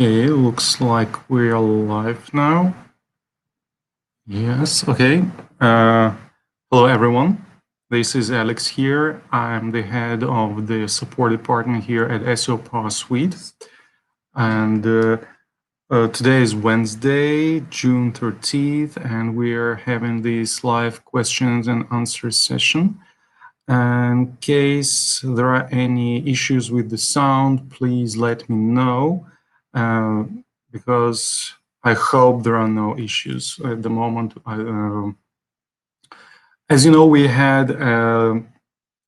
Okay, looks like we're live now. Yes, okay. Hello, everyone. This is Alex here. I'm the head of the support department here at SEO PowerSuite. And today is Wednesday, June 13th, and we're having this live questions and answers session. In case there are any issues with the sound, please let me know. Because I hope there are no issues at the moment. As you know, we had a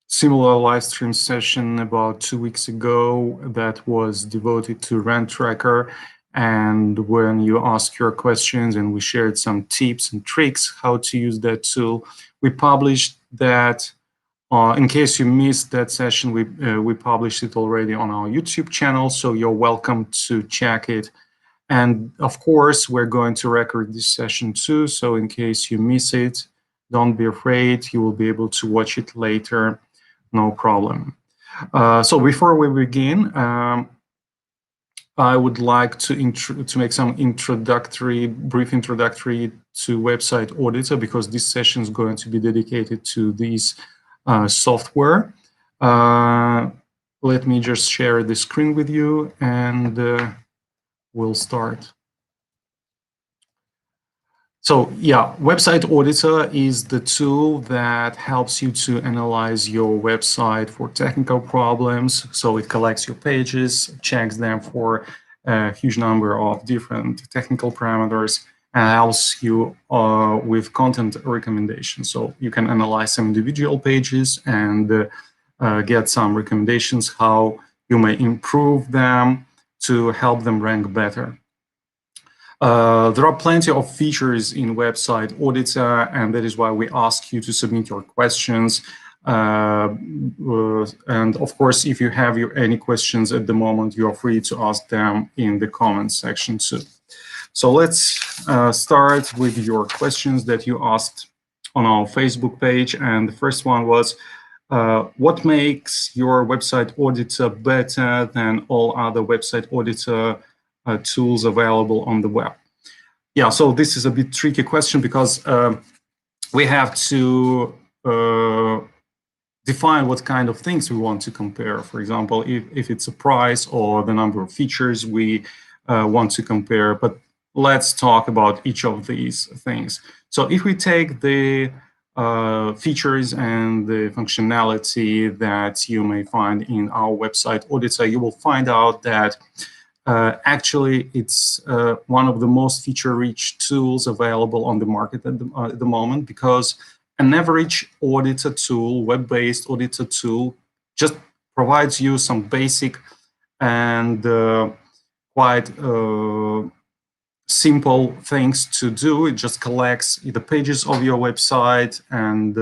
similar live stream session about 2 weeks ago that was devoted to Rent Tracker. And when you ask your questions and we shared some tips and tricks how to use that tool, we published that. In case you missed that session, we published it already on our YouTube channel, so you're welcome to check it. And of course, we're going to record this session too, so in case you miss it, don't be afraid, you will be able to watch it later, no problem. So before we begin, I would like to make some brief introductory to Website Auditor, because this session is going to be dedicated to this software. Let me just share the screen with you and we'll start. So yeah, Website Auditor is the tool that helps you to analyze your website for technical problems. So it collects your pages, checks them for a huge number of different technical parameters, and helps you with content recommendations. So you can analyze some individual pages and get some recommendations how you may improve them to help them rank better. There are plenty of features in Website Auditor, and that is why we ask you to submit your questions. And of course, if you have any questions at the moment, you are free to ask them in the comments section too. So let's start with your questions that you asked on our Facebook page. And the first one was, what makes your Website Auditor better than all other Website Auditor tools available on the web? Yeah, so this is a bit tricky question because we have to define what kind of things we want to compare. For example, if it's a price or the number of features we want to compare. But let's talk about each of these things. So if we take the features and the functionality that you may find in our Website Auditor, you will find out that actually, it's one of the most feature-rich tools available on the market at the moment, because an average auditor tool, web-based auditor tool, just provides you some basic and quite simple things to do. It just collects the pages of your website and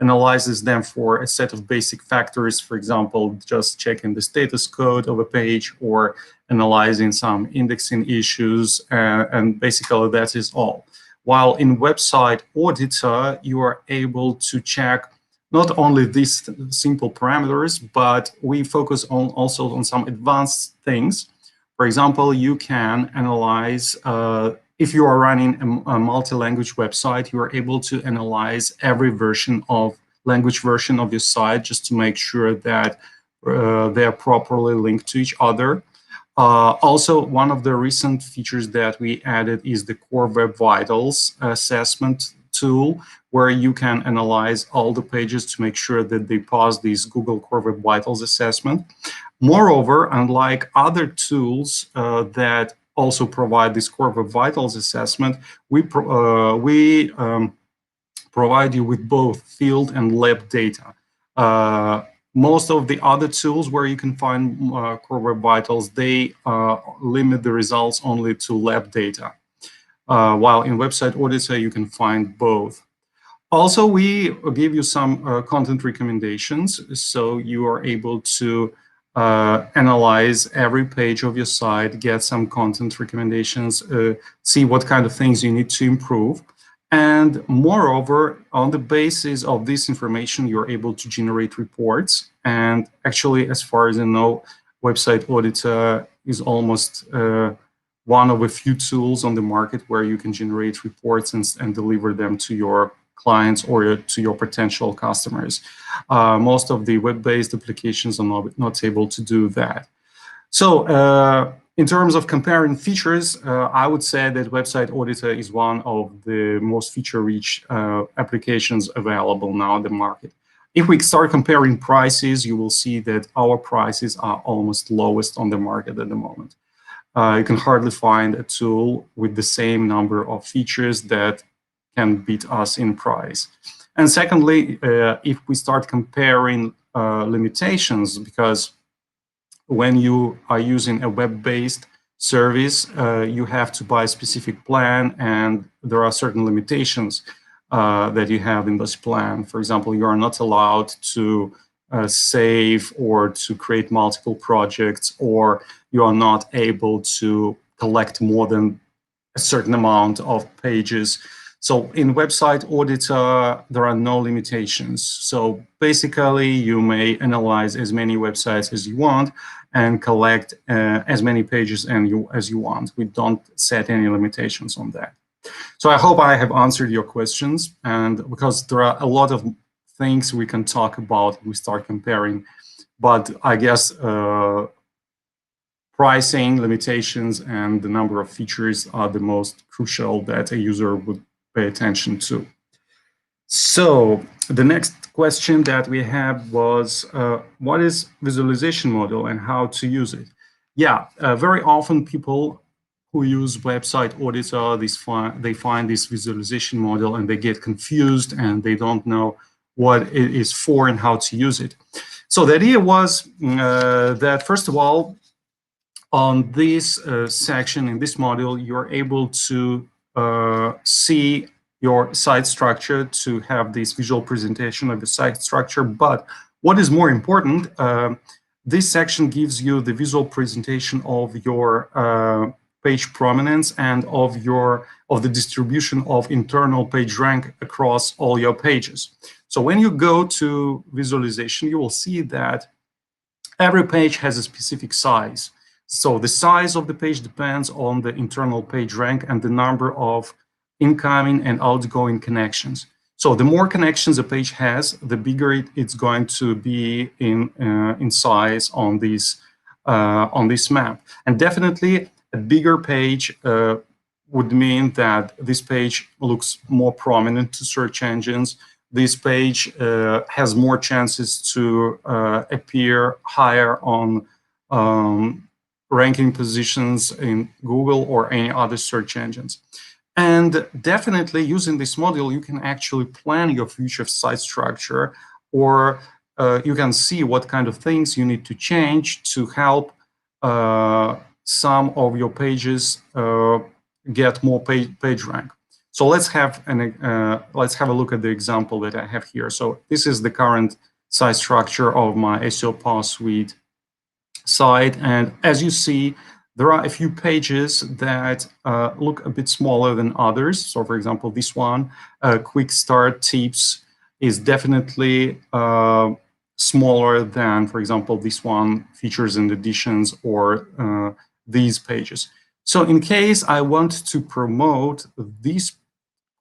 analyzes them for a set of basic factors. For example, just checking the status code of a page or analyzing some indexing issues, and basically that is all. While in Website Auditor, you are able to check not only these simple parameters, but we focus also on some advanced things. For example, you can analyze, if you are running a multi-language website, you are able to analyze every language version of your site just to make sure that they are properly linked to each other. Also, one of the recent features that we added is the Core Web Vitals assessment tool, where you can analyze all the pages to make sure that they pass this Google Core Web Vitals assessment. Moreover, unlike other tools that also provide this Core Web Vitals assessment, we provide you with both field and lab data. Most of the other tools where you can find Core Web Vitals, they limit the results only to lab data. While in Website Auditor, you can find both. Also, we give you some content recommendations, so you are able to analyze every page of your site, get some content recommendations, see what kind of things you need to improve. And moreover, on the basis of this information, you're able to generate reports. And actually, as far as I know, Website Auditor is almost one of a few tools on the market where you can generate reports and deliver them to your clients or to your potential customers. Most of the web-based applications are not able to do that. So in terms of comparing features, I would say that Website Auditor is one of the most feature-rich applications available now in the market. If we start comparing prices, you will see that our prices are almost lowest on the market at the moment. You can hardly find a tool with the same number of features that can beat us in price. And secondly, if we start comparing limitations, because when you are using a web-based service, you have to buy a specific plan, and there are certain limitations that you have in this plan. For example, you are not allowed to save or to create multiple projects, or you are not able to collect more than a certain amount of pages. So in Website Auditor, there are no limitations. So basically, you may analyze as many websites as you want and collect as many pages as you want. We don't set any limitations on that. So I hope I have answered your questions, and because there are a lot of things we can talk about when we start comparing, but I guess pricing, limitations, and the number of features are the most crucial that a user would pay attention to. So the next question that we have was, what is visualization model and how to use it? Yeah, very often people who use Website Auditor, they find this visualization model and they get confused and they don't know what it is for and how to use it. So the idea was that, first of all, on this section, in this module, you're able to see your site structure, to have this visual presentation of the site structure. But what is more important, this section gives you the visual presentation of your page prominence and of the distribution of internal page rank across all your pages. So when you go to visualization, you will see that every page has a specific size. So the size of the page depends on the internal page rank and the number of incoming and outgoing connections. So the more connections a page has, the bigger it's going to be in size on this map. And definitely a bigger page would mean that this page looks more prominent to search engines. This page has more chances to appear higher on ranking positions in Google or any other search engines. And definitely using this model, you can actually plan your future site structure, or you can see what kind of things you need to change to help some of your pages get more page rank. So let's have a look at the example that I have here. So this is the current site structure of my SEO PowerSuite site, and as you see, there are a few pages that look a bit smaller than others. So for example, this one, quick start tips, is definitely smaller than, for example, this one, features and additions, or these pages. So in case I want to promote this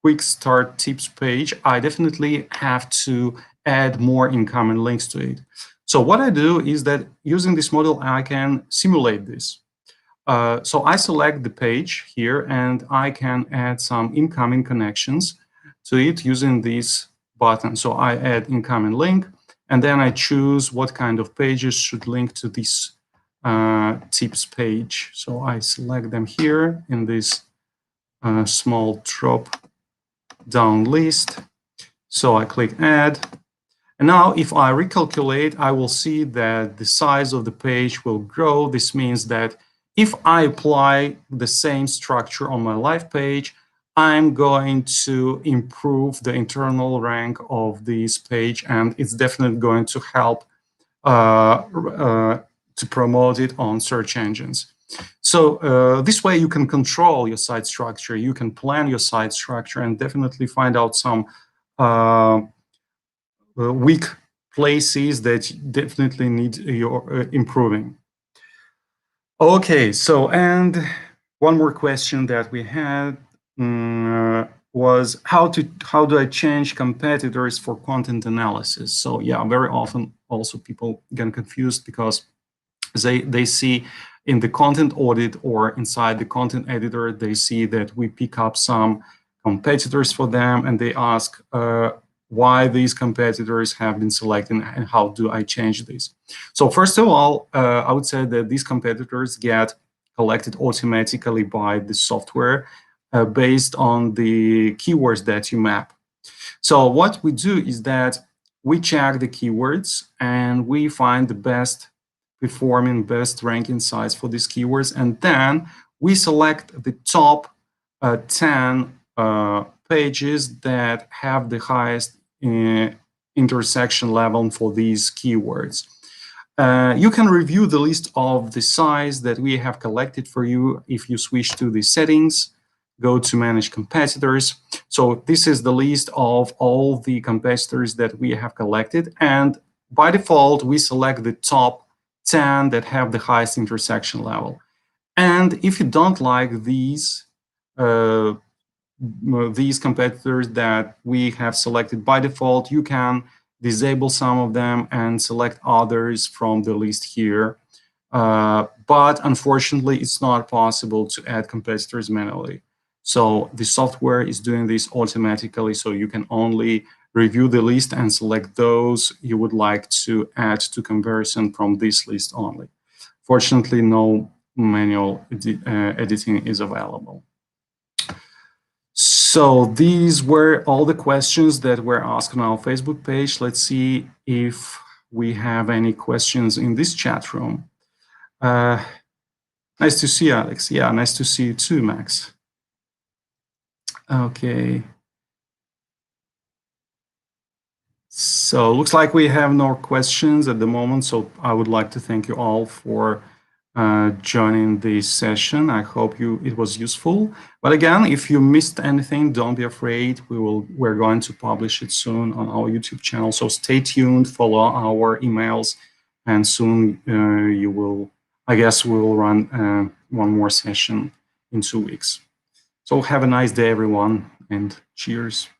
quick start tips page, I definitely have to add more incoming links to it. So what I do is that using this model, I can simulate this. So I select the page here and I can add some incoming connections to it using this button. So I add incoming link, and then I choose what kind of pages should link to this tips page. So I select them here in this small drop down list. So I click add. And now if I recalculate, I will see that the size of the page will grow. This means that if I apply the same structure on my live page, I'm going to improve the internal rank of this page, and it's definitely going to help to promote it on search engines. So this way you can control your site structure, you can plan your site structure, and definitely find out some weak places that definitely need your improving. Okay, so and one more question that we had was how do I change competitors for content analysis? So yeah, very often also people get confused because they see in the content audit or inside the content editor, they see that we pick up some competitors for them and they ask why these competitors have been selected and how do I change this. So first of all, I would say that these competitors get collected automatically by the software based on the keywords that you map. So what we do is that we check the keywords and we find the best performing, best ranking sites for these keywords. And then we select the top 10 pages that have the highest intersection level for these keywords. You can review the list of the sites that we have collected for you if you switch to the settings, go to manage competitors. So this is the list of all the competitors that we have collected. And by default, we select the top 10 that have the highest intersection level. And if you don't like these competitors that we have selected by default, you can disable some of them and select others from the list here. But unfortunately, it's not possible to add competitors manually. So the software is doing this automatically, so you can only review the list and select those you would like to add to comparison from this list only. Fortunately, no manual editing is available. So these were all the questions that were asked on our Facebook page. Let's see if we have any questions in this chat room. Nice to see you, Alex. Yeah, nice to see you too, Max. Okay. So looks like we have no questions at the moment. So I would like to thank you all for joining this session. I hope it was useful. But again, if you missed anything, don't be afraid. We're going to publish it soon on our YouTube channel. So stay tuned, follow our emails, and soon you will. I guess we will run one more session in 2 weeks. So have a nice day, everyone, and cheers.